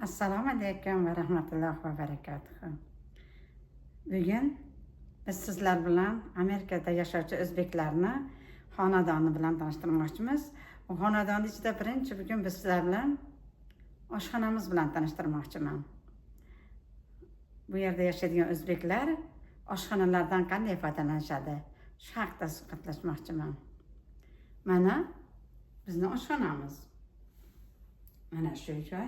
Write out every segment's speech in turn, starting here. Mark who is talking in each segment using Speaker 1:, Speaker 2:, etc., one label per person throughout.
Speaker 1: Assalomu alaykum va rahmatullohi va barakatuh. Bugun biz sizlar bilan Amerikada yashovchi o'zbeklarni xonadoni bilan tanishtirmoqchimiz. Bu xonadonni ichida birinchi bugun biz sizlar bilan oshxonamiz bilan tanishtirmoqchiman. Bu yerda yashaydigan o'zbeklar oshxonalardan qanday foydalanishadi? Shu haqida suhbatlashmoqchiman. Mana bizning oshxonamiz. Mana shu joy.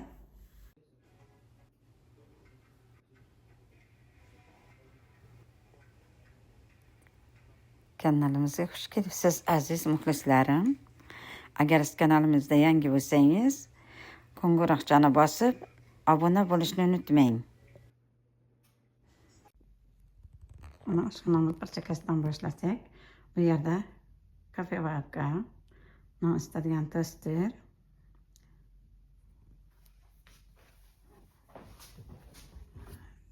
Speaker 1: Kanalimizga xush kelibsiz aziz muxlislarim. Agar siz kanalimizda yangi bo'lsangiz, qo'ng'iroqchani bosib, obuna bo'lishni unutmang. Mana oshxonamiz bir chekkasidan boshlasak, bu yerda kafe-varka, non isitadigan toster,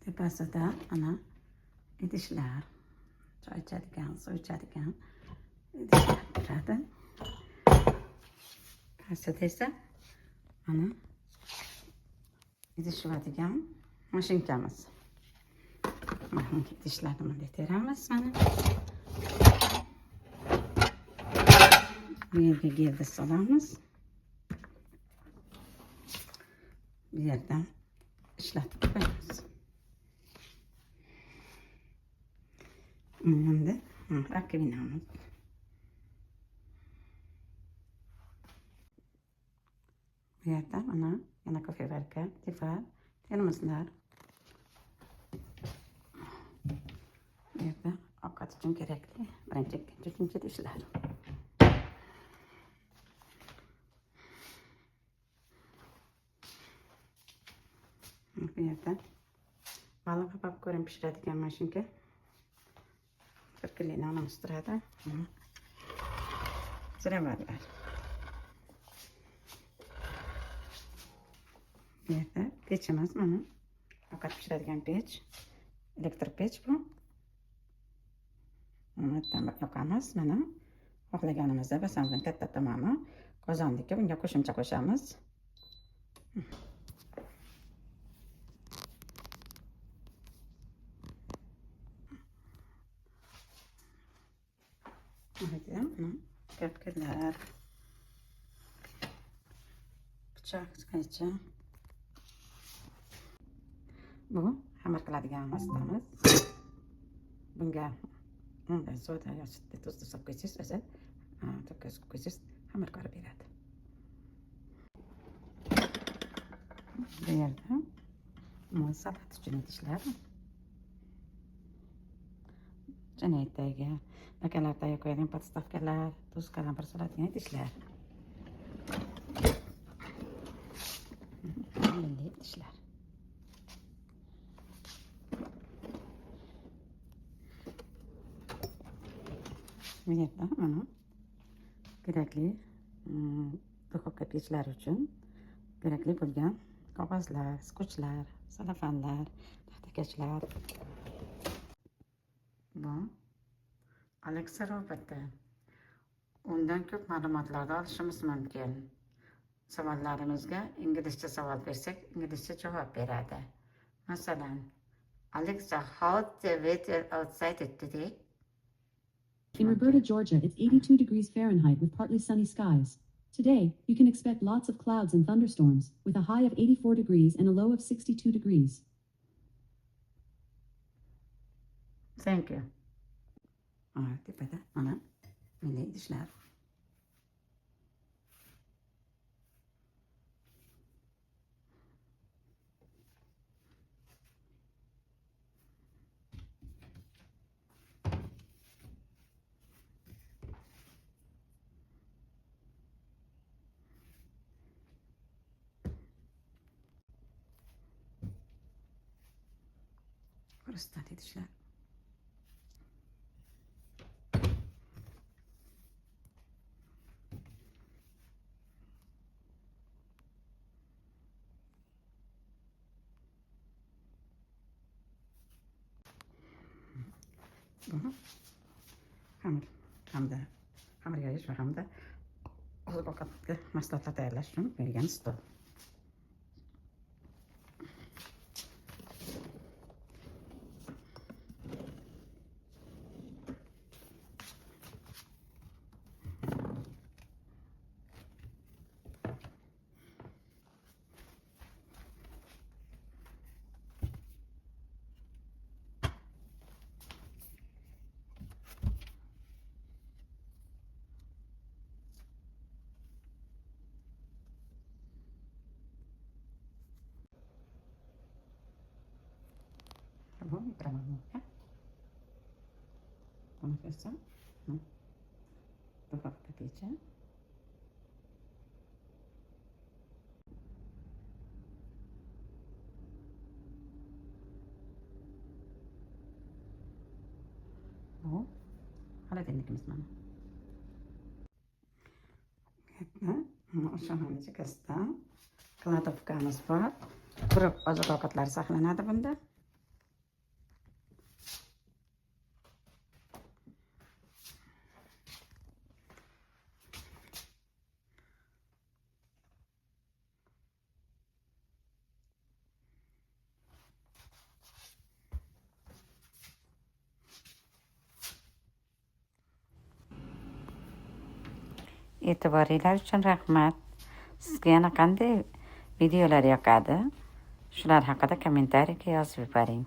Speaker 1: tepasida ana idishlar, choy ichadigan, suv ichadigan idishlar turadi. Qarshisida esa mana idish yuvadigan mashinkamiz. Mana idishlarni bunday teramiz mana. Bu yerga geldi solamiz. Bu yerdan ishlatib qo'yamiz. Endi rakovinamiz. Bu yerda mana yana kafe-varka, tifar, termoslar. Bu yerda ovqat uchun kerakli birinchi, ikkinchi, uchinchi idishlar. Bu yerda baliq va popkorn pishiradigan mashinka. Bir kilini onamiz turadi. Ziravarlar. Bu yerda pechimiz mana. Ovqat pishiradigan pech. Elektr pech bu. Bundan yoqamiz mana. Xohlaganimizda basamdan katta tomoni qozondiki bunga qo'shimcha qo'shamiz. Kepkalar, bıçak çıkayıcı. Bu hamur qiladigan vositamiz. Bunga undan soda yoki sutni tuzli solib qo'ysangiz, o'zi to'kazib qo'ysangiz hamur qilib beradi. Bu yerda salat uchun idishlar. Janaytdagi bakalardagi qo'yadigan podstavkalar, tuz qalampir soladigan idishlar. Milliy idishlar. Bu yerda mana kerakli duxovka pechlari uchun kerakli bo'lgan qog'ozlar, skochlar, salafanlar, taxtakachlar. Bu Alexa roboti. Undan ko'p ma'lumotlar olishimiz mumkin. Savollarimizga inglizcha savol bersak, inglizcha javob beradi. Masalan, Alexa, how's the weather outside today?
Speaker 2: In Roberta, Georgia, it's 82 degrees Fahrenheit with partly sunny skies. Today, you can expect lots of clouds and thunderstorms, with a high of 84 degrees and a low of 62 degrees.
Speaker 1: Thank you. Tepada mana milliy idishlar. Rustan idishlar. Bu hamur yoyish va hamda oziq-ovqatga mahsulotlar tayyorlash uchun qo'yilgan stol. yuguraman bunga. Buni esa dublovka pechi. Bu холодильникimiz mana. Oshxonani chekkasida kladovkamiz bor. Quruq oziq-ovqatlar saqlanadi bunda. E'tiboringlar uchun rahmat. Sizga yana qanday videolar yoqadi? Shular haqida kommentariyaga yozib yuboring.